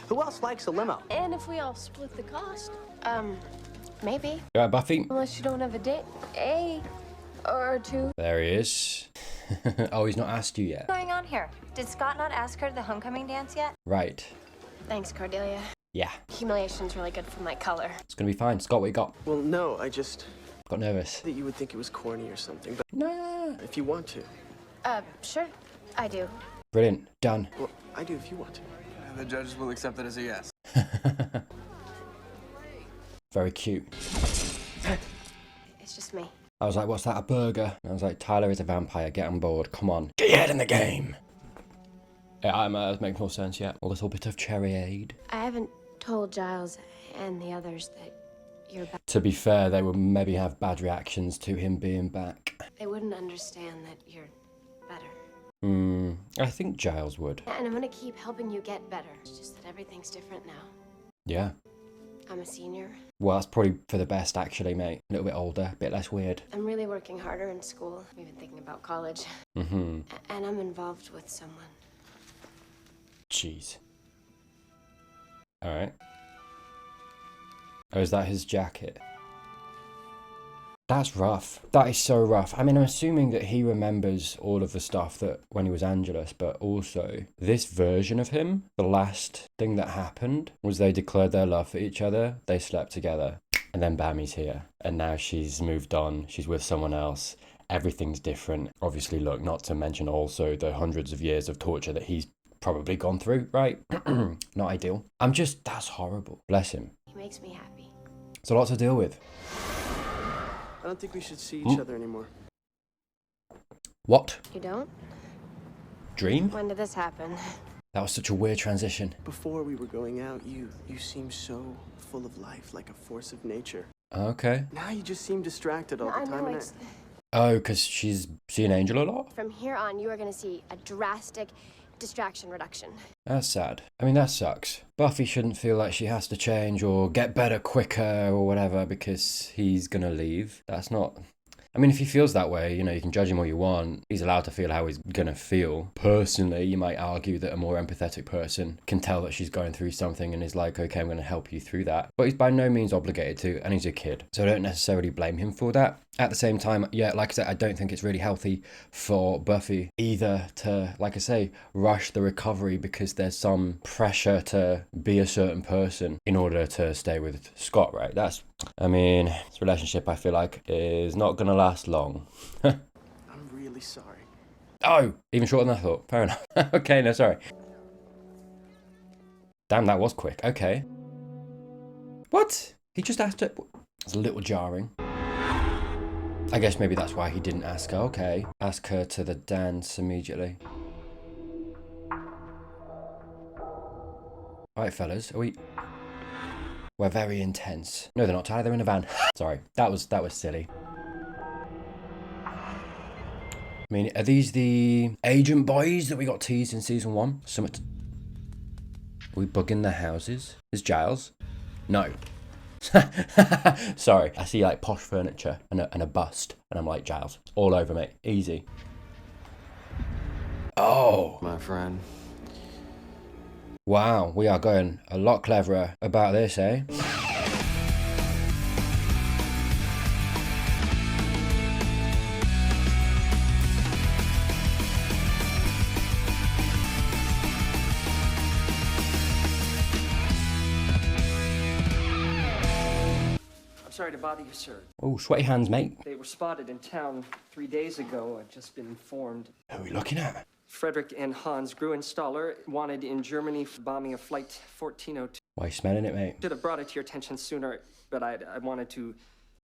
Who else likes a limo? And if we all split the cost, maybe. You alright, Buffy? Unless you don't have a date, or two. There he is. Oh, he's not asked you yet. What's going on here? Did Scott not ask her to the homecoming dance yet? Right. Thanks, Cordelia. Yeah. Humiliation's really good for my color. It's gonna be fine. Scott, what you got? Well, no, I just... Got nervous. that you would think it was corny or something, but Nah. if you want to. Sure, I do. Brilliant. Done. Well, I do if you want to. The judges will accept it as a yes. Very cute. It's just me. I was like, what's that, a burger? And I was like, Tyler is a vampire, get on board, come on. Get your head in the game! Yeah, that makes more sense, yeah. A little bit of cherryade. I haven't told Giles and the others that you're back. To be fair, they would maybe have bad reactions to him being back. They wouldn't understand that you're better. I think Giles would. And I'm gonna keep helping you get better. It's just that everything's different now. Yeah. I'm a senior. Well, that's probably for the best, actually, mate. A little bit older, a bit less weird. I'm really working harder in school. I'm even thinking about college. Mm-hmm. And I'm involved with someone. Jeez. Alright. Oh, is that his jacket? That's rough. That is so rough. I mean, I'm assuming that he remembers all of the stuff that when he was Angelus, but also this version of him, the last thing that happened was they declared their love for each other, they slept together, and then bam, he's here. And now she's moved on, she's with someone else, everything's different. Obviously, look, not to mention also the hundreds of years of torture that he's probably gone through, right? Not ideal. That's horrible. Bless him. He makes me happy. It's a lot to deal with. I don't think we should see each other anymore. What? You don't? Dream? When did this happen? That was such a weird transition. Before we were going out, you seemed so full of life, like a force of nature. Okay. Now you just seem distracted all I the know time. it's... Oh, because she's seeing Angel a lot? From here on, you are gonna see a drastic distraction reduction. That's sad. I mean, that sucks. Buffy shouldn't feel like she has to change or get better quicker or whatever because he's gonna leave. That's not... I mean, if he feels that way, you know, you can judge him all you want. He's allowed to feel how he's gonna feel. Personally, you might argue that a more empathetic person can tell that she's going through something and is like, okay, I'm gonna help you through that. But he's by no means obligated to, and he's a kid. So I don't necessarily blame him for that. At the same time, yeah, like I said, I don't think it's really healthy for Buffy either to, like I say, rush the recovery because there's some pressure to be a certain person in order to stay with Scott, right? I mean, this relationship, I feel like, is not going to last long. I'm really sorry. Oh, even shorter than I thought. Fair enough. Okay, no, sorry. Damn, that was quick. Okay. What? He just asked it. It's a little jarring. I guess maybe that's why he didn't ask her. Okay. Ask her to the dance immediately. Alright, fellas. We're very intense. No, they're not, Tyler. They're in a van. Sorry. That was silly. I mean, are these the agent boys that we got teased in season 1? Are we bugging their houses? Is Giles? No. Sorry, I see like posh furniture and a bust, and I'm like, Giles, all over me, easy. Oh, My friend. wow, we are going a lot cleverer about this, eh? Sorry to bother you, sir. Oh, sweaty hands, mate. They were spotted in town 3 days ago. I've just been informed. Who are we looking at? Frederick and Hans Gruenstaller wanted in Germany for bombing a flight 1402. Why are you smelling it, mate? Should have brought it to your attention sooner, but I wanted to...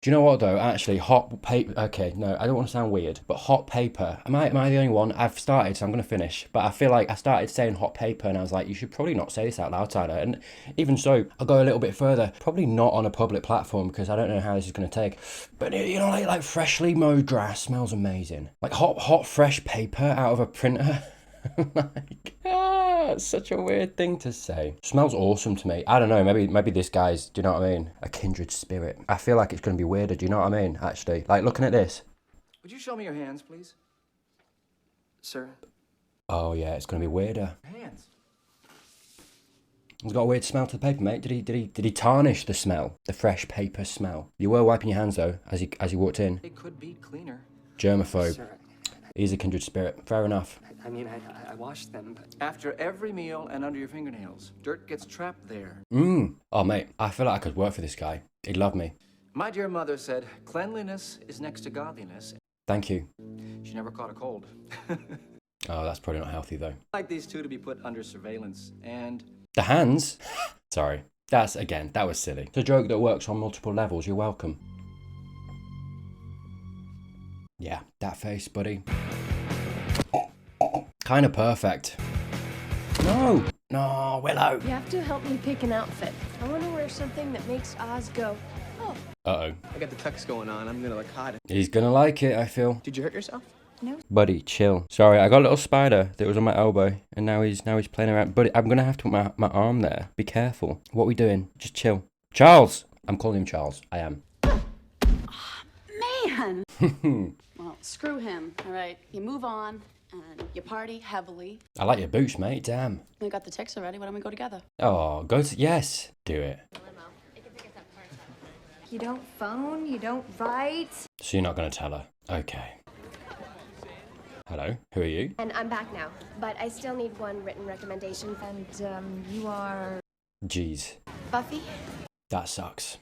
Do you know what though? Actually, hot paper. Okay, no, I don't want to sound weird, but hot paper. Am I the only one? I've started, so I'm gonna finish. But I feel like I started saying hot paper, and I was like, you should probably not say this out loud, Tyler. And even so, I'll go a little bit further. Probably not on a public platform because I don't know how this is gonna take. But you know, like freshly mowed grass smells amazing. Like hot fresh paper out of a printer. Like, it's such a weird thing to say. Smells awesome to me. I don't know, maybe this guy's, do you know what I mean? A kindred spirit. I feel like it's going to be weirder, do you know what I mean, actually? Like, looking at this. Would you show me your hands, please? Sir? Oh, yeah, it's going to be weirder. Hands. It's got a weird smell to the paper, mate. Did he tarnish the smell? The fresh paper smell. You were wiping your hands though as you walked in. It could be cleaner. Germaphobe. Sir, He's a kindred spirit. Fair enough. I mean, I washed them, but... After every meal and under your fingernails, dirt gets trapped there. Oh, mate, I feel like I could work for this guy. He'd love me. My dear mother said, cleanliness is next to godliness. Thank you. She never caught a cold. Oh, that's probably not healthy though. I'd like these two to be put under surveillance and... The hands? Sorry. That was silly. It's a joke that works on multiple levels. You're welcome. Yeah, that face, buddy. Kind of perfect. No, Willow. You have to help me pick an outfit. I want to wear something that makes Oz go, oh. Uh-oh. I got the tux going on. I'm gonna look hot. He's gonna like it, I feel. Did you hurt yourself? No. Buddy, chill. Sorry, I got a little spider that was on my elbow, and now he's playing around. Buddy, I'm gonna have to put my arm there. Be careful. What are we doing? Just chill. Charles! I'm calling him Charles. I am. Man! Well, screw him, all right? You move on, and you party heavily. I like your boots, mate. Damn. We got the text already. Why don't we go together? Oh, yes. Do it. You don't phone, you don't write. So you're not gonna tell her? Okay. Hello, who are you? And I'm back now, but I still need one written recommendation. And, you are... Jeez. Buffy? That sucks.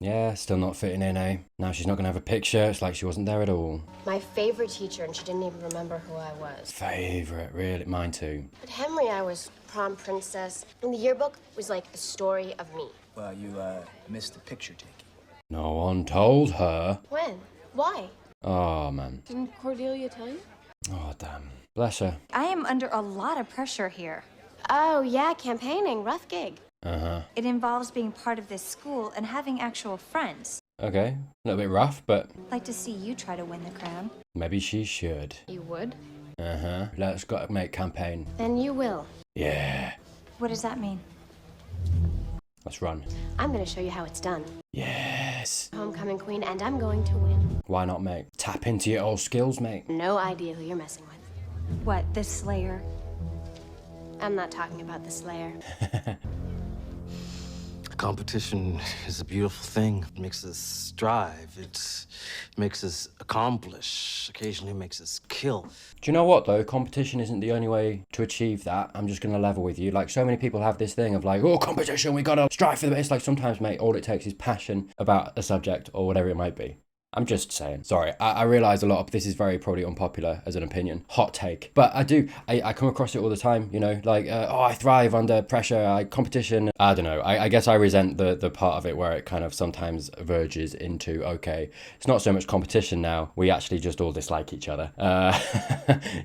Yeah, still not fitting in, eh? Now she's not gonna have a picture. It's like she wasn't there at all. My favorite teacher, and she didn't even remember who I was. Favorite, really? Mine too. At Henry, I was prom princess, and the yearbook was like a story of me. Well, you missed the picture taking. No one told her. When? Why? Oh, man. Didn't Cordelia tell you? Oh, damn. Bless her. I am under a lot of pressure here. Oh, yeah, campaigning. Rough gig. Uh-huh. It involves being part of this school and having actual friends. Okay. A little bit rough, but I'd like to see you try to win the crown. maybe she should. You would? Uh-huh. Let's go make campaign. Then you will. Yeah. What does that mean? Let's run. I'm gonna show you how it's done. Yes. Homecoming queen, and I'm going to win. Why not, mate? Tap into your old skills, mate. No idea who you're messing with. What, this Slayer? I'm not talking about the Slayer. Competition is a beautiful thing. It makes us strive. It makes us accomplish. Occasionally makes us kill. Do you know what, though? Competition isn't the only way to achieve that. I'm just going to level with you. Like, so many people have this thing of like, oh, competition, we got to strive for the best. It's like sometimes, mate, all it takes is passion about a subject or whatever it might be. I'm just saying. Sorry, I realise a lot of this is very probably unpopular as an opinion. Hot take. But I come across it all the time, you know, like, I thrive under pressure, competition. I don't know. I guess I resent the part of it where it kind of sometimes verges into, okay, it's not so much competition now. We actually just all dislike each other.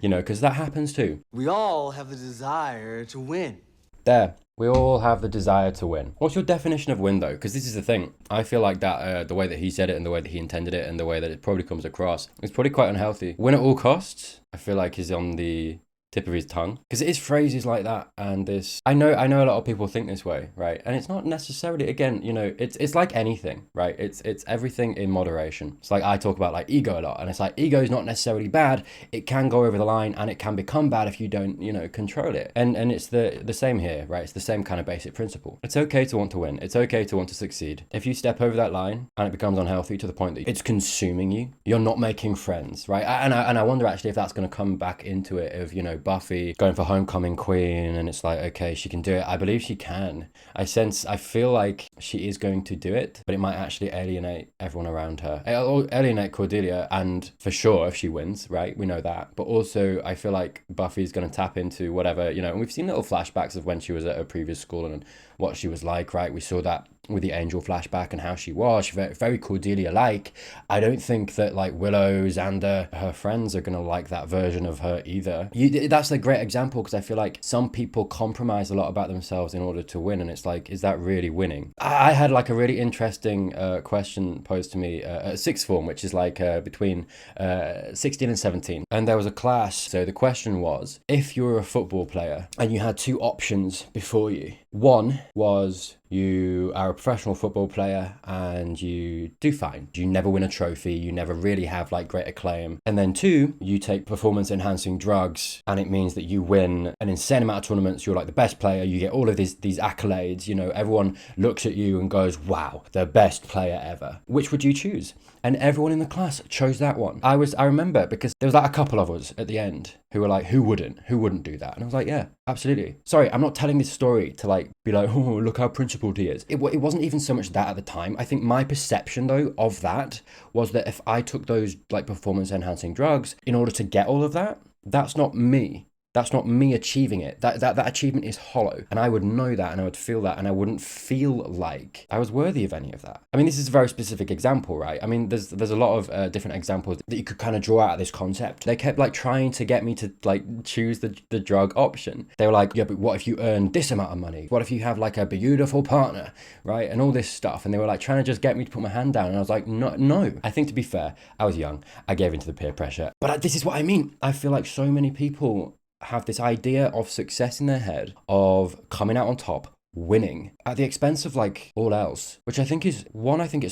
You know, because that happens too. We all have the desire to win. There. We all have the desire to win. What's your definition of win, though? Because this is the thing. I feel like that the way that he said it and the way that he intended it and the way that it probably comes across is probably quite unhealthy. Win at all costs, I feel like is on the tip of his tongue. Because it is phrases like that and this... I know a lot of people think this way, right? And it's not necessarily, again, you know, it's like anything, right? It's everything in moderation. It's like I talk about like ego a lot, and it's like ego is not necessarily bad. It can go over the line and it can become bad if you don't, you know, control it. And it's the same here, right? It's the same kind of basic principle. It's okay to want to win. It's okay to want to succeed. If you step over that line and it becomes unhealthy to the point that it's consuming you, you're not making friends, right? And I wonder actually if that's going to come back into it of, you know, Buffy going for homecoming queen, and it's like, okay, she can do it. I believe she can. I feel like she is going to do it, but it might actually alienate everyone around her. It'll alienate Cordelia, and for sure if she wins, right? We know that. But also I feel like Buffy's going to tap into whatever, you know, and we've seen little flashbacks of when she was at her previous school and what she was like, right? We saw that with the Angel flashback and how she was. She very Cordelia-like. I don't think that like Willow, Xander, her friends are going to like that version of her either. That's a great example because I feel like some people compromise a lot about themselves in order to win, and it's like, is that really winning? I had like a really interesting question posed to me at sixth form, which is like between 16 and 17. And there was a class. So the question was, if you were a football player and you had two options before you, one was you are a professional football player and you do fine. You never win a trophy. You never really have like great acclaim. And then two, you take performance enhancing drugs and it means that you win an insane amount of tournaments. You're like the best player. You get all of these accolades. You know, everyone looks at you and goes, wow, the best player ever. Which would you choose? And everyone in the class chose that one. I remember because there was like a couple of us at the end who were like, who wouldn't do that? And I was like, yeah, absolutely. Sorry, I'm not telling this story to like be like, oh, look how principled he is. It wasn't even so much that at the time. I think my perception though of that was that if I took those like performance enhancing drugs in order to get all of that, that's not me. That's not me achieving it. That achievement is hollow. And I would know that and I would feel that and I wouldn't feel like I was worthy of any of that. I mean, this is a very specific example, right? I mean, there's a lot of different examples that you could kind of draw out of this concept. They kept like trying to get me to like choose the drug option. They were like, yeah, but what if you earn this amount of money? What if you have like a beautiful partner, right? And all this stuff. And they were like trying to just get me to put my hand down. And I was like, no. I think to be fair, I was young. I gave into the peer pressure. But this is what I mean. I feel like so many people have this idea of success in their head of coming out on top, winning at the expense of like all else, which I think is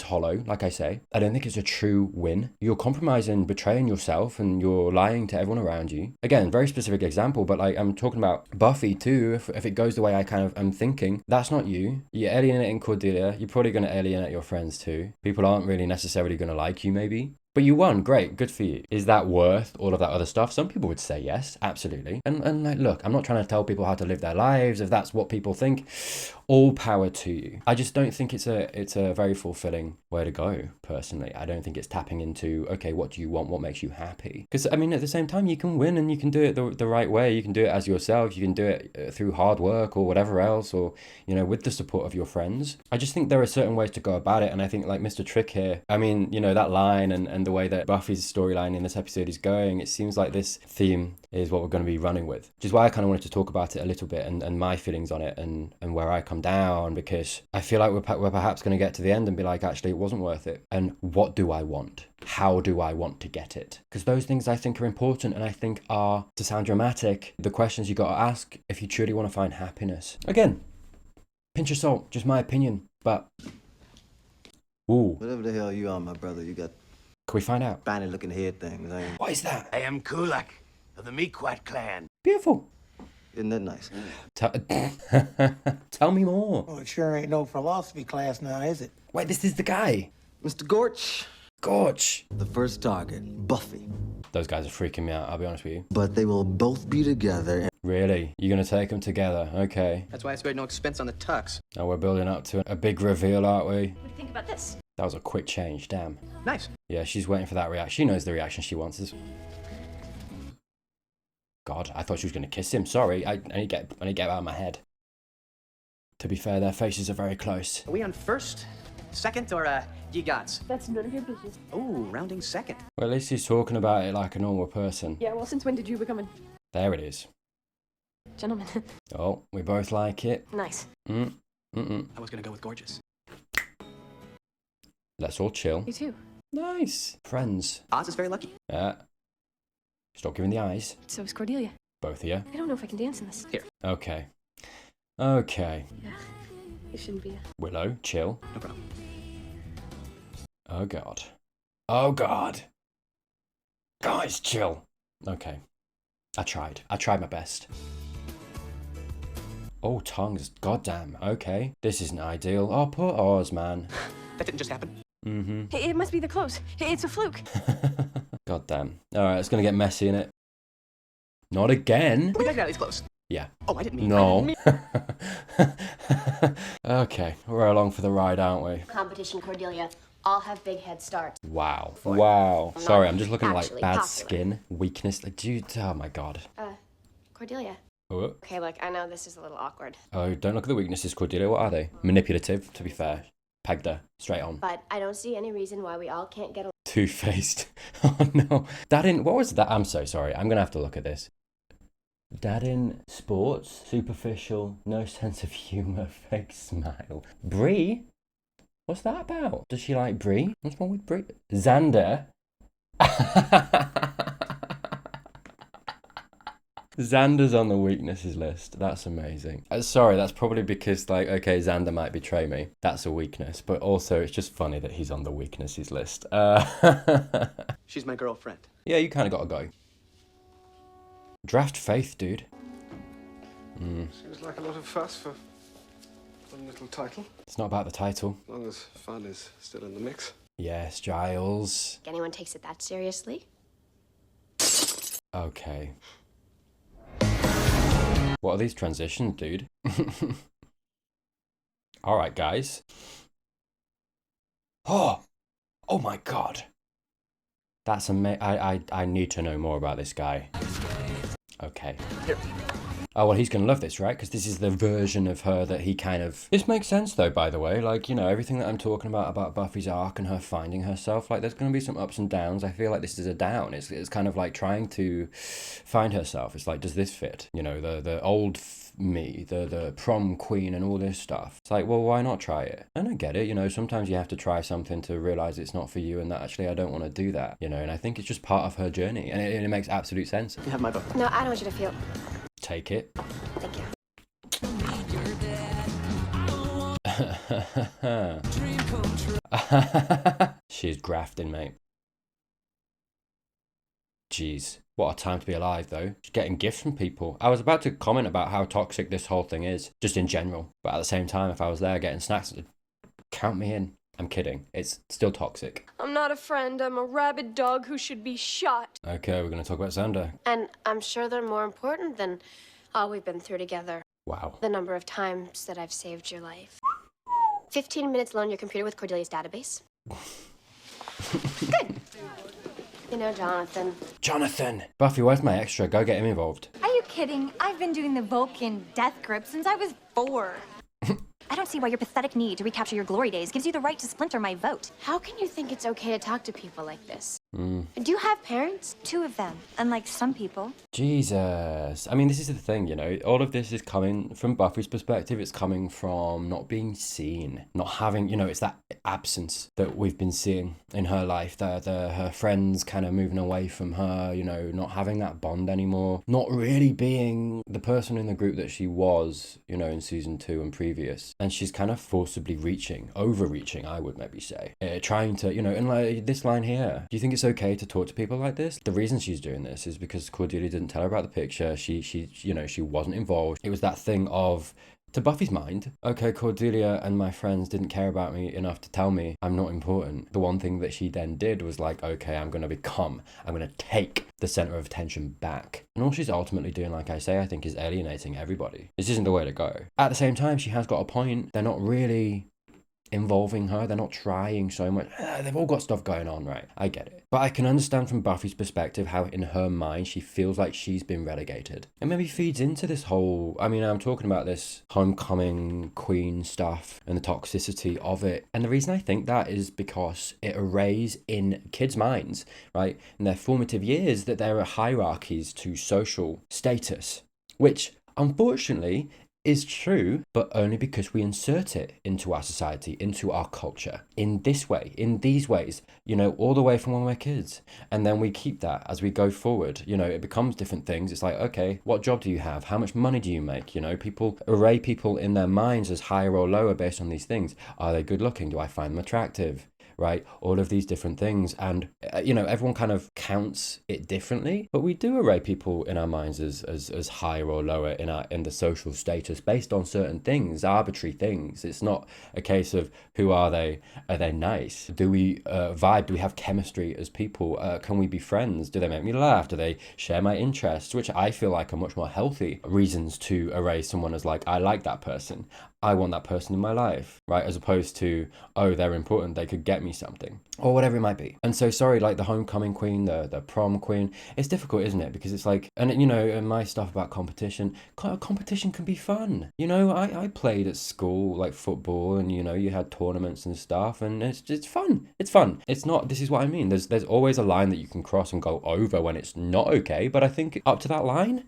hollow. Like I say, I don't think it's a true win. You're compromising, betraying yourself, and you're lying to everyone around you. Again, very specific example, but like I'm talking about Buffy too. If it goes the way I kind of am thinking, that's not you. You're alienating Cordelia. You're probably going to alienate your friends too. People aren't really necessarily going to like you maybe. But you won, great, good for you. Is that worth all of that other stuff? Some people would say yes, absolutely. And like, look, I'm not trying to tell people how to live their lives. If that's what people think, all power to you. I just don't think it's a very fulfilling way to go, personally. I don't think it's tapping into, okay, what do you want? What makes you happy? Because, I mean, at the same time, you can win and you can do it the right way. You can do it as yourself. You can do it through hard work or whatever else, or, you know, with the support of your friends. I just think there are certain ways to go about it. And I think, like, Mr. Trick here, I mean, you know, that line and the way that Buffy's storyline in this episode is going, it seems like this theme is what we're going to be running with, which is why I kind of wanted to talk about it a little bit and my feelings on it and where I come down, because I feel like we're perhaps going to get to the end and be like, actually, it wasn't worth it. And what do I want? How do I want to get it? Because those things I think are important and I think are, to sound dramatic, the questions you got to ask if you truly want to find happiness. Again, pinch of salt, just my opinion, but ooh. Whatever the hell you are, my brother, you got... Can we find out? Funny looking head things, ain't you? What is that? I am Kulak of the Meatquat clan. Beautiful. Isn't that nice? Tell me more. Well, it sure ain't no philosophy class now, is it? Wait, this is the guy. Mr. Gorch. Gorch. The first target, Buffy. Those guys are freaking me out, I'll be honest with you. But they will both be together. Really? You're going to take them together? Okay. That's why I spared no expense on the tux. Now we're building up to a big reveal, aren't we? What do you think about this? That was a quick change, damn. Nice. Yeah, she's waiting for that reaction. She knows the reaction she wants is... God, I thought she was going to kiss him. Sorry, I need to get out of my head. To be fair, their faces are very close. Are we on first, second, or ye gods? That's none of your business. Ooh, rounding second. Well, at least he's talking about it like a normal person. Yeah, well, since when did you become a There it is. gentleman? Oh, we both like it. Nice. I was gonna go with gorgeous. Let's all chill. You too. Nice. Friends. Oz is very lucky. Stop giving the eyes. So is Cordelia. Both of you. I don't know if I can dance in this. Here. Okay. Yeah. It shouldn't be. Willow, chill. No problem. Oh, God. Oh, God. Guys, chill. Okay. I tried my best. Oh, tongues. Goddamn. Okay. This isn't ideal. Oh, poor Oz, man. That didn't just happen. Mm-hmm. It must be the clothes. It's a fluke. Goddamn. Alright, it's gonna get messy, innit? Not again. We got out of these clothes. Yeah. Oh, I didn't mean. No. Okay, we're along for the ride, aren't we? Competition, Cordelia. All have big head starts. Wow. Wow. I'm Sorry, not I'm just looking at like actually bad popular. skin, weakness. Like, dude, oh my God. Cordelia. Oh, Okay, look, I know this is a little awkward, oh, don't look at the weaknesses, Cordelia. What are they? Manipulative, to be fair. Pegged her straight on. but I don't see any reason why we all can't get along. Two-faced. Oh no. That in what was that? I'm so sorry. I'm gonna have to look at this. Dad in sports, superficial, no sense of humor, fake smile. Bree? What's that about? Does she like Brie? What's wrong with Brie? Xander? Xander's on the weaknesses list. That's amazing. Sorry, that's probably because, like, okay, Xander might betray me. That's a weakness. But also, it's just funny that he's on the weaknesses list. She's my girlfriend. Yeah, you kind of got to go. Draft Faith, dude. Seems like a lot of fuss for one little title. It's not about the title. As long as fun is still in the mix. Yes, Giles. Anyone takes it that seriously? Okay. What are these transitions, dude? Alright, guys. Oh my god. That's amazing. I need to know more about this guy. Okay. Here. Oh, well, he's going to love this, right? Because this is the version of her that he kind of... This makes sense, though, by the way. Like, you know, everything that I'm talking about Buffy's arc and her finding herself, like, there's going to be some ups and downs. I feel like this is a down. It's kind of like trying to find herself. It's like, does this fit? You know, the old me, the prom queen and all this stuff. It's like, well, why not try it? And I get it. You know, sometimes you have to try something to realize it's not for you and that actually I don't want to do that. You know, and I think it's just part of her journey. And it makes absolute sense. You have my book. No, I don't want you to feel... Take it. Thank you. She's grafting, mate. Jeez. What a time to be alive, though. Just getting gifts from people. I was about to comment about how toxic this whole thing is, just in general. But at the same time, if I was there getting snacks, count me in. I'm kidding. It's still toxic. I'm not a friend. I'm a rabid dog who should be shot. Okay, we're going to talk about Xander. And I'm sure they're more important than all we've been through together. Wow. The number of times that I've saved your life. 15 minutes alone on your computer with Cordelia's database. Good. You know, Jonathan. Jonathan! Buffy, where's my extra? Go get him involved. Are you kidding? I've been doing the Vulcan death grip since I was 4. I don't see why your pathetic need to recapture your glory days gives you the right to splinter my vote. How can you think it's okay to talk to people like this? Mm. Do you have parents? 2 of them, unlike some people. Jesus. I mean, this is the thing, you know, all of this is coming from Buffy's perspective. It's coming from not being seen, not having, you know, it's that absence that we've been seeing in her life, her friends kind of moving away from her, you know, not having that bond anymore, not really being the person in the group that she was, you know, in season 2 and previous. And she's kind of forcibly overreaching, I would maybe say, trying to, you know, and like this line here, do you think it's okay to talk to people like this? The reason she's doing this is because Cordelia didn't tell her about the picture. She you know, she wasn't involved. It was that thing of, to Buffy's mind, okay, Cordelia and my friends didn't care about me enough to tell me I'm not important. The one thing that she then did was like, okay, I'm going to take the center of attention back. And all she's ultimately doing, like I say, I think is alienating everybody. This isn't the way to go. At the same time, she has got a point. They're not really involving her. They're not trying so much. They've all got stuff going on, right? I get it. But I can understand from Buffy's perspective how in her mind she feels like she's been relegated. And maybe feeds into this whole, I mean, I'm talking about this homecoming queen stuff and the toxicity of it. And the reason I think that is because it arrays in kids' minds, right, in their formative years, that there are hierarchies to social status, which unfortunately is true, but only because we insert it into our society, into our culture, in this way, in these ways, you know, all the way from when we're kids. And then we keep that as we go forward. You know, it becomes different things. It's like, okay, what job do you have? How much money do you make? You know, people array people in their minds as higher or lower based on these things. Are they good looking? Do I find them attractive? Right, all of these different things, and you know, everyone kind of counts it differently, but we do array people in our minds as higher or lower in the social status based on certain things, arbitrary things. It's not a case of who are they nice, do we vibe, do we have chemistry as people, can we be friends, do they make me laugh, do they share my interests, which I feel like are much more healthy reasons to array someone as like, I like that person, I want that person in my life, right? As opposed to, oh, they're important, they could get me something, or whatever it might be. And so, sorry, like the homecoming queen, the prom queen, it's difficult, isn't it? Because it's like, and you know, and my stuff about competition can be fun. You know, I played at school, like football, and you know, you had tournaments and stuff, and it's fun. It's fun. It's not, this is what I mean. There's always a line that you can cross and go over when it's not okay, but I think up to that line,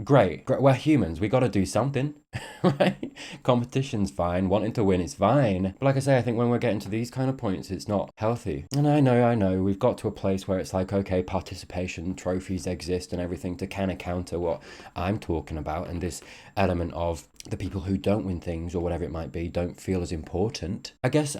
Great. We're humans. We got to do something, right? Competition's fine. Wanting to win is fine. But like I say, I think when we're getting to these kind of points, it's not healthy. And I know. We've got to a place where it's like, okay, participation, trophies exist and everything to kind of counter what I'm talking about. And this element of the people who don't win things or whatever it might be don't feel as important. I guess,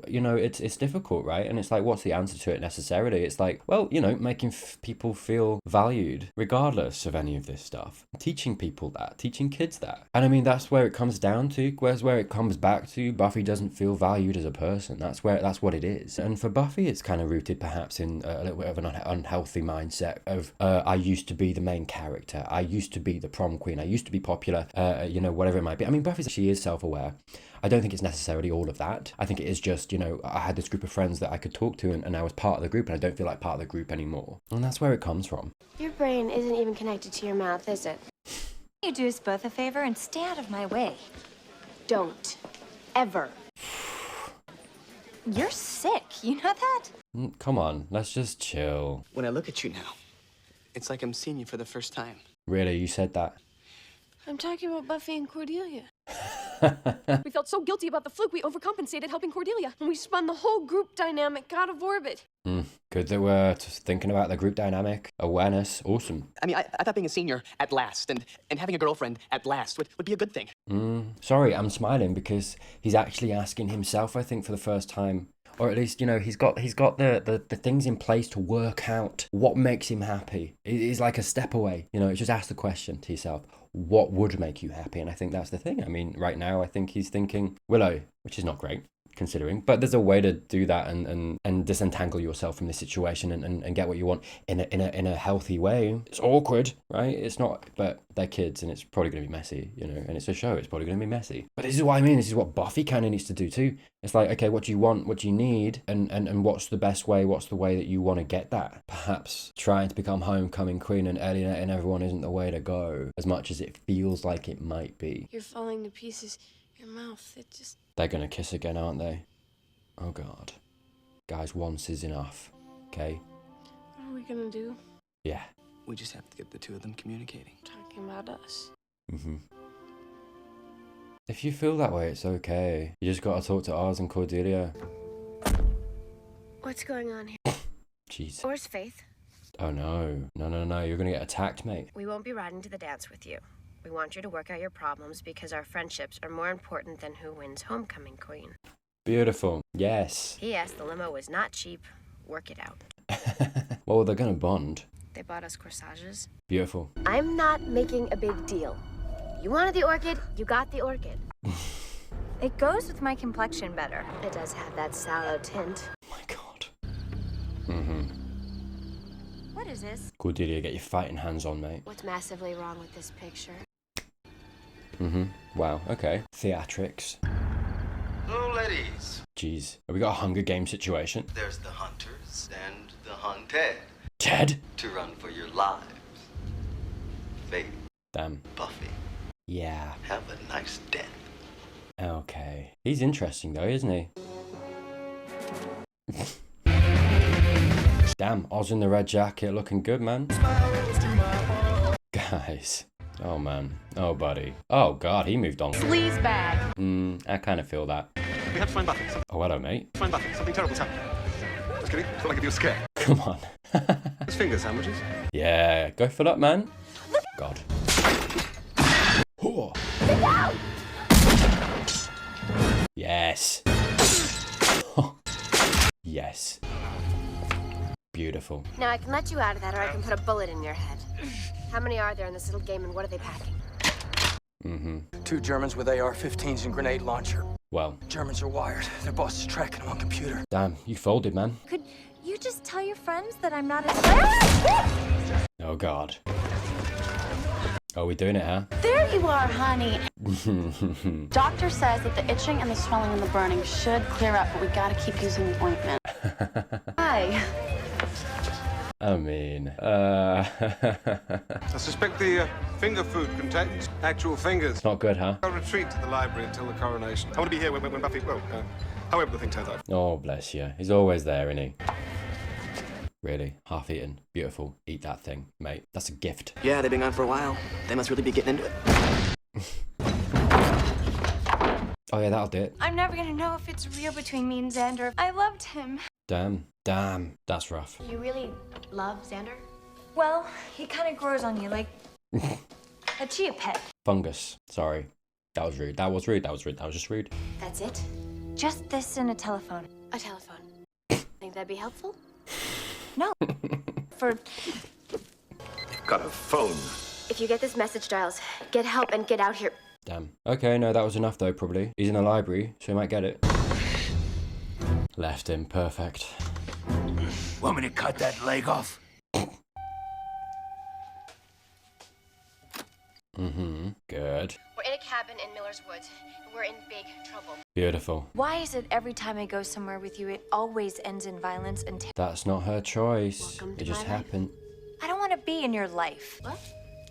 you know, it's difficult, right? And it's like, what's the answer to it necessarily? It's like, well, you know, making people feel valued regardless of any of this stuff. Teaching people that, teaching kids that. And I mean, that's where it comes down to, where it comes back to. Buffy doesn't feel valued as a person. That's what it is. And for Buffy, it's kind of rooted perhaps in a little bit of an unhealthy mindset of, I used to be the main character. I used to be the prom queen. I used to be popular, you know, whatever it might be. I mean, she is self-aware. I don't think it's necessarily all of that. I think it is just, you know, I had this group of friends that I could talk to and I was part of the group and I don't feel like part of the group anymore. And that's where it comes from. Your brain isn't even connected to your mouth, is it? You do us both a favor and stay out of my way. Don't. Ever. You're sick, you know that? Come on, let's just chill. When I look at you now, it's like I'm seeing you for the first time. Really, you said that? I'm talking about Buffy and Cordelia. We felt so guilty about the fluke, we overcompensated helping Cordelia. And we spun the whole group dynamic out of orbit. Good that we're thinking about the group dynamic. Awareness, awesome. I mean, I thought being a senior at last and having a girlfriend at last would be a good thing. Sorry, I'm smiling because he's actually asking himself, I think, for the first time. Or at least, you know, he's got the things in place to work out what makes him happy. It's like a step away. You know, just ask the question to yourself, what would make you happy? And I think that's the thing. I mean, right now, I think he's thinking Willow, which is not great considering, but there's a way to do that and disentangle yourself from this situation and get what you want in a healthy way. It's awkward, right? It's not, but they're kids and it's probably going to be messy, you know, and it's a show, it's probably going to be messy. But this is what I mean, this is what Buffy kind of needs to do too. It's like, okay, what do you want, what do you need, and what's the best way, what's the way that you want to get that? Perhaps trying to become homecoming queen and alienating everyone isn't the way to go, as much as it feels like it might be. You're falling to pieces. Your mouth, it just... They're gonna kiss again, aren't they? Oh God. Guys, once is enough, okay? What are we gonna do? Yeah. We just have to get the two of them communicating. Talking about us. If you feel that way, it's okay. You just gotta talk to Oz and Cordelia. What's going on here? Jeez. Where's Faith? Oh no. No, you're gonna get attacked, mate. We won't be riding to the dance with you. We want you to work out your problems because our friendships are more important than who wins homecoming queen. Beautiful. Yes. P.S. The limo was not cheap. Work it out. Well, they're gonna bond. They bought us corsages. Beautiful. I'm not making a big deal. You wanted the orchid, you got the orchid. It goes with my complexion better. It does have that sallow tint. Oh my God. What is this? Cordelia, get your fighting hands on, mate. What's massively wrong with this picture? Wow, okay. Theatrics. Hello, ladies. Jeez. Have we got a Hunger Game situation? There's the hunters and the hunted. Ted? To run for your lives. Faith. Damn. Buffy. Yeah. Have a nice death. Okay. He's interesting though, isn't he? Damn, Oz in the red jacket looking good, man. Guys. Oh, man. Oh, buddy. Oh, God, he moved on. Sleaze bag. I kind of feel that. We have to find Buffy. Oh, hello, mate. Find Buffy. Something terrible's happened. Just kidding. It's not like you're scared. Come on. There's finger sandwiches. Yeah, go for that, man. God. Yes. Yes. Beautiful. Now I can let you out of that or I can put a bullet in your head. How many are there in this little game and what are they packing? 2 Germans with AR-15s and grenade launcher. Well. Germans are wired. Their boss is tracking them on computer. Damn, you folded, man. Could you just tell your friends that I'm not as... Oh, God. Oh, we doing it, huh? There you are, honey. Doctor says that the itching and the swelling and the burning should clear up, but we gotta keep using the ointment. Hi. I mean, I suspect the finger food contains actual fingers. It's not good, huh? I'll retreat to the library until the coronation. I want to be here when Buffy, however the thing turns out. Oh, bless you. He's always there, isn't he? Really? Half eaten. Beautiful. Eat that thing, mate. That's a gift. Yeah, they've been gone for a while. They must really be getting into it. Oh yeah, that'll do it. I'm never gonna know if it's real between me and Xander. I loved him. Damn. Damn. That's rough. You really love Xander? Well, he kind of grows on you like a chia pet. Fungus. Sorry. That was rude. That was rude. That was rude. That was just rude. That's it? Just this and a telephone. A telephone. Think that'd be helpful? No. For Got a phone. If you get this message, Giles, get help and get out here. Damn. Okay, no, that was enough though, probably. He's in the library, so he might get it. Left him. Perfect. Want me to cut that leg off? Mm-hmm. Good. We're in a cabin in Miller's Woods. We're in big trouble. Beautiful. why is it every time I go somewhere with you, it always ends in violence and terror? That's not her choice. Welcome to It just my life. happened. I don't want to be in your life. What?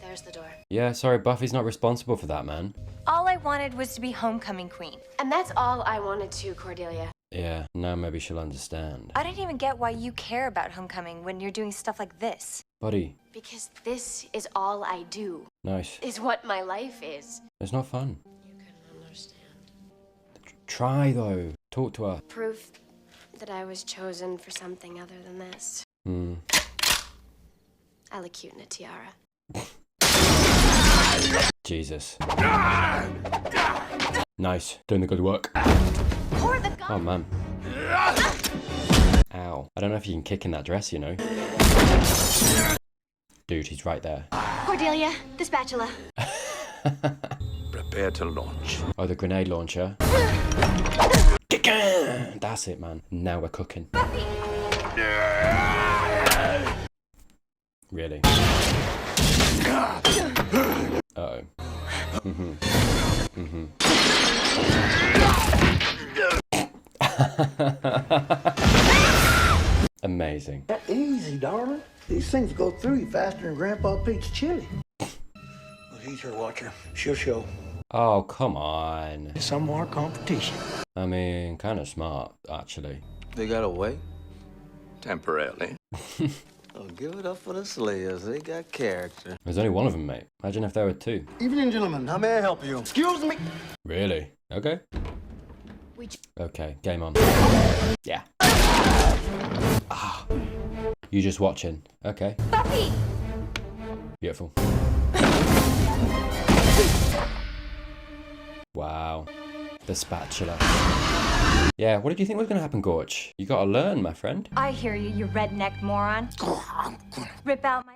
There's the door. Yeah, sorry, Buffy's not responsible for that, man. All I wanted was to be homecoming queen. And that's all I wanted to, Cordelia. Yeah, now maybe she'll understand. I don't even get why you care about homecoming when you're doing stuff like this. Buddy, Because this is all I do. nice. Is what my life is. It's not fun. You can understand. Try, though. Talk to her. Proof that I was chosen for something other than this. Hmm. I look cute in a tiara. Jesus. Nice. Doing the good work. Pour the gun. Oh, man. Ow. I don't know if you can kick in that dress, you know. Dude, he's right there. Cordelia, the spatula. Prepare to launch. Oh, the grenade launcher. That's it, man. Now we're cooking. Really? Uh-oh. Mm-hmm. Mm-hmm. Amazing. Easy, darling. These things go through you faster than Grandpa Pete's chili. Well, he's her watcher. She'll show. Oh, come on. Some more competition. I mean, kind of smart, actually. They got away? Temporarily. Oh, give it up for the Slayers. They got character. There's only one of them, mate. Imagine if there were two. Evening, gentlemen. How may I help you? Excuse me. Really? Okay. Okay, game on. Yeah. Ah. You just watching. Okay. Buffy! Beautiful. Wow. The spatula. Yeah, what did you think was going to happen, Gorch? You gotta learn, my friend. I hear you, you redneck moron. Rip out my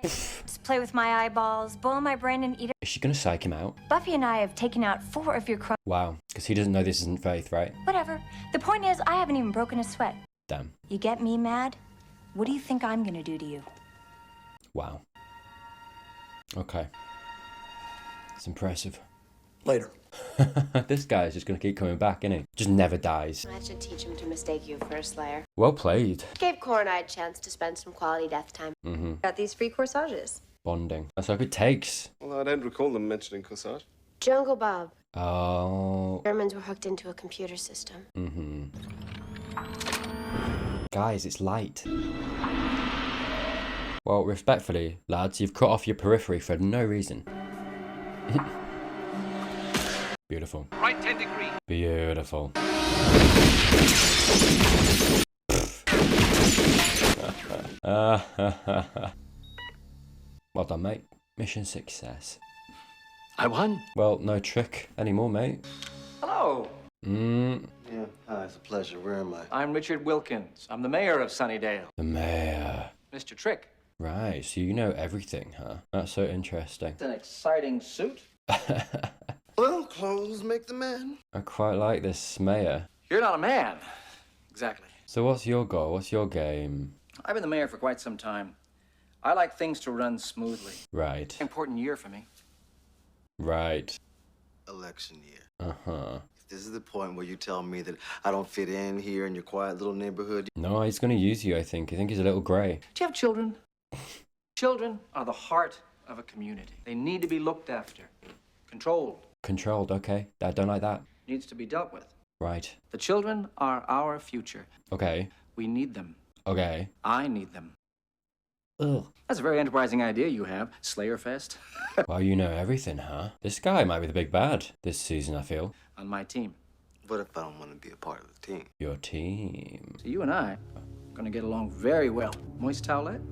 play with my eyeballs, boil my brain and eat it. Is she gonna psych him out? Buffy and I have taken out 4 of your Wow, because he doesn't know this isn't Faith, right? Whatever. The point is, I haven't even broken a sweat. Damn. You get me mad? What do you think I'm gonna do to you? Wow. Okay. It's impressive. Later. This guy's just gonna keep coming back, isn't he? Just never dies. That should teach him to mistake you for a slayer. Well played. Gave Cora and I a chance to spend some quality death time. Mm-hmm. Got these free corsages. Bonding. That's like it takes. Although I don't recall them mentioning corsage. Jungle Bob. Oh. Germans were hooked into a computer system. Mm-hmm. Guys, it's light. Well, respectfully, lads, you've cut off your periphery for no reason. Beautiful. Right 10 degrees. Beautiful. Well done, mate. Mission success. I won. Well, no trick anymore, mate. Hello. Mm. Yeah, hi, it's a pleasure. Where am I? I'm Richard Wilkins. I'm the mayor of Sunnydale. The mayor. Mr. Trick. Right, so you know everything, huh? That's so interesting. It's an exciting suit. Well, clothes make the man. I quite like this mayor. You're not a man. Exactly. So what's your goal? What's your game? I've been the mayor for quite some time. I like things to run smoothly. Right. Important year for me. Right. Election year. Uh-huh. If this is the point where you tell me that I don't fit in here in your quiet little neighborhood. No, he's going to use you, I think. I think he's a little grey. Do you have children? Children are the heart of a community. They need to be looked after, controlled. Controlled, okay. I don't like that. Needs to be dealt with. Right. The children are our future. Okay. We need them. Okay. I need them. Ugh. That's a very enterprising idea you have, Slayer Fest. Well, you know everything, huh? This guy might be the big bad this season, I feel. On my team. What if I don't want to be a part of the team? Your team. So you and I are gonna get along very well. Moist towelette?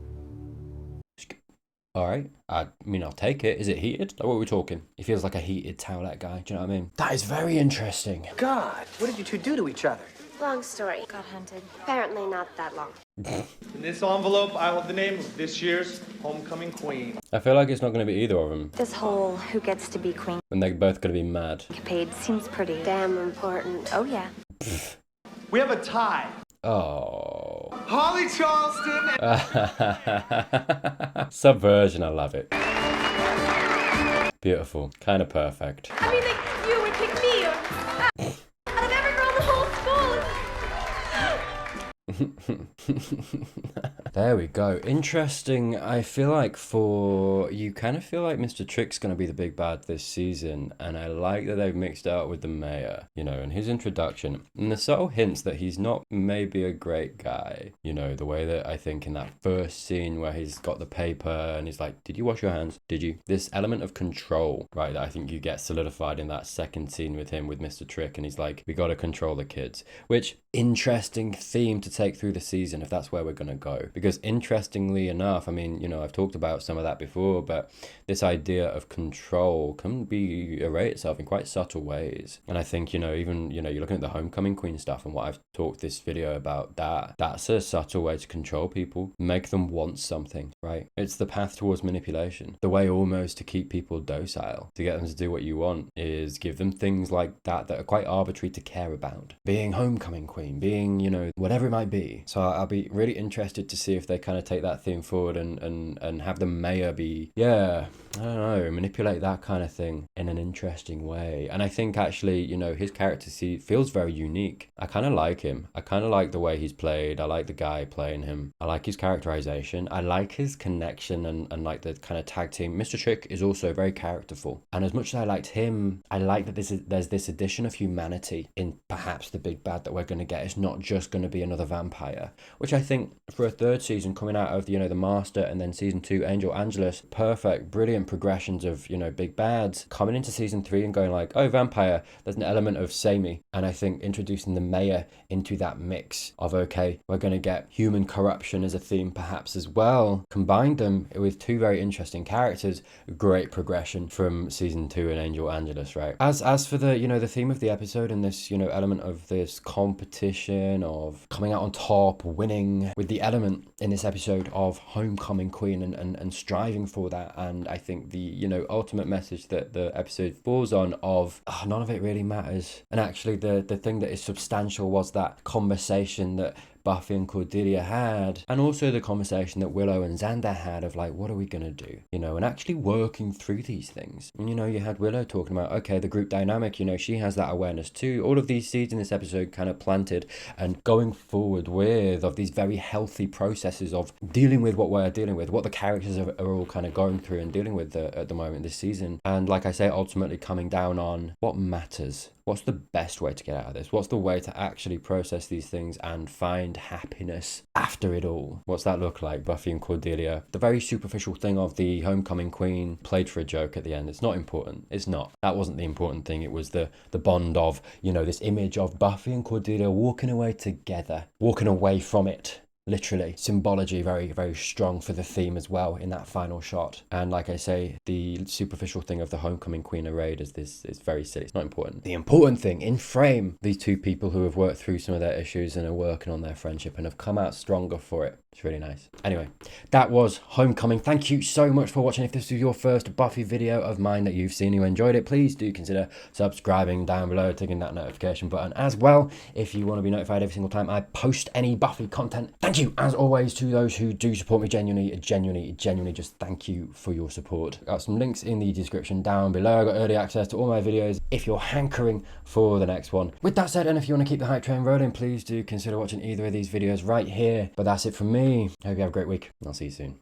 Alright. I mean, I'll take it. Is it heated? Like, what are we talking? He feels like a heated towelette guy. Do you know what I mean? That is very interesting. God, what did you two do to each other? Long story. Got hunted. Apparently not that long. In this envelope, I want the name of this year's homecoming queen. I feel like it's not going to be either of them. This whole who gets to be queen And they're both going to be mad. capade seems pretty Damn important. Oh yeah. We have a tie. Oh. Holly Charleston. Subversion, I love it. Beautiful. Kind of perfect. I mean, like, you would pick me out of every girl in the whole school. There we go. Interesting. I feel like you kind of feel like Mr. Trick's going to be the big bad this season, and I like that they've mixed out with the mayor, you know, and his introduction, and the subtle hints that he's not maybe a great guy, you know, the way that I think in that first scene where he's got the paper and he's like, did you wash your hands? Did you? This element of control, right, that I think you get solidified in that second scene with him with Mr. Trick, and he's like, we got to control the kids, which interesting theme to take through the season if that's where we're going to go. Because interestingly enough, I mean, you know, I've talked about some of that before, but this idea of control can array itself in quite subtle ways. And I think, you know, even, you know, you're looking at the homecoming queen stuff and what I've talked this video about, that's a subtle way to control people, make them want something, right? It's the path towards manipulation. The way almost to keep people docile, to get them to do what you want, is give them things like that are quite arbitrary to care about. Being homecoming queen, being, you know, whatever it might be. So I'll be really interested to see if they kind of take that theme forward and have the mayor be, yeah, I don't know, manipulate that kind of thing in an interesting way. And I think actually, you know, his character feels very unique. I kind of like him. I kind of like the way he's played. I like the guy playing him. I like his characterization. I like his connection and like the kind of tag team. Mr. Trick is also very characterful. And as much as I liked him, I like that there's this addition of humanity in perhaps the big bad that we're going to get. It's not just going to be another vampire, which I think for a third season coming out of, you know, the Master and then season 2 Angel Angelus, perfect, brilliant progressions of, you know, big bads, coming into season 3 and going like, oh, vampire, there's an element of samey. And I think introducing the mayor into that mix of, okay, we're going to get human corruption as a theme perhaps as well, combined them with two very interesting characters, great progression from season 2 and Angel Angelus, right? As for the, you know, the theme of the episode and this, you know, element of this competition of coming out on top, winning, with the element in this episode of homecoming queen and striving for that. And I think the, you know, ultimate message that the episode falls on of none of it really matters. And actually the thing that is substantial was that conversation that Buffy and Cordelia had, and also the conversation that Willow and Xander had of like, what are we gonna do, you know, and actually working through these things. And, you know, you had Willow talking about, okay, the group dynamic, you know, she has that awareness too. All of these seeds in this episode kind of planted and going forward with of these very healthy processes of dealing with what we're dealing with, what the characters are all kind of going through and dealing with at the moment this season. And like I say, ultimately coming down on what matters. What's the best way to get out of this? What's the way to actually process these things and find happiness after it all? What's that look like? Buffy and Cordelia. The very superficial thing of the homecoming queen played for a joke at the end. It's not important. It's not. That wasn't the important thing. It was the bond of, you know, this image of Buffy and Cordelia walking away together, walking away from it. Literally, symbology very, very strong for the theme as well in that final shot. And like I say, the superficial thing of the homecoming queen arrayed as this is very silly. It's not important. The important thing in frame, these two people who have worked through some of their issues and are working on their friendship and have come out stronger for it. It's really nice. Anyway, that was Homecoming. Thank you so much for watching. If this is your first Buffy video of mine that you've seen, you enjoyed it, please do consider subscribing down below, ticking that notification button as well if you want to be notified every single time I post any Buffy content. Thank you, as always, to those who do support me genuinely, just thank you for your support. Got some links in the description down below. Got early access to all my videos if you're hankering for the next one. With that said, and if you want to keep the hype train rolling, please do consider watching either of these videos right here. But that's it from me. I hope you have a great week, and I'll see you soon.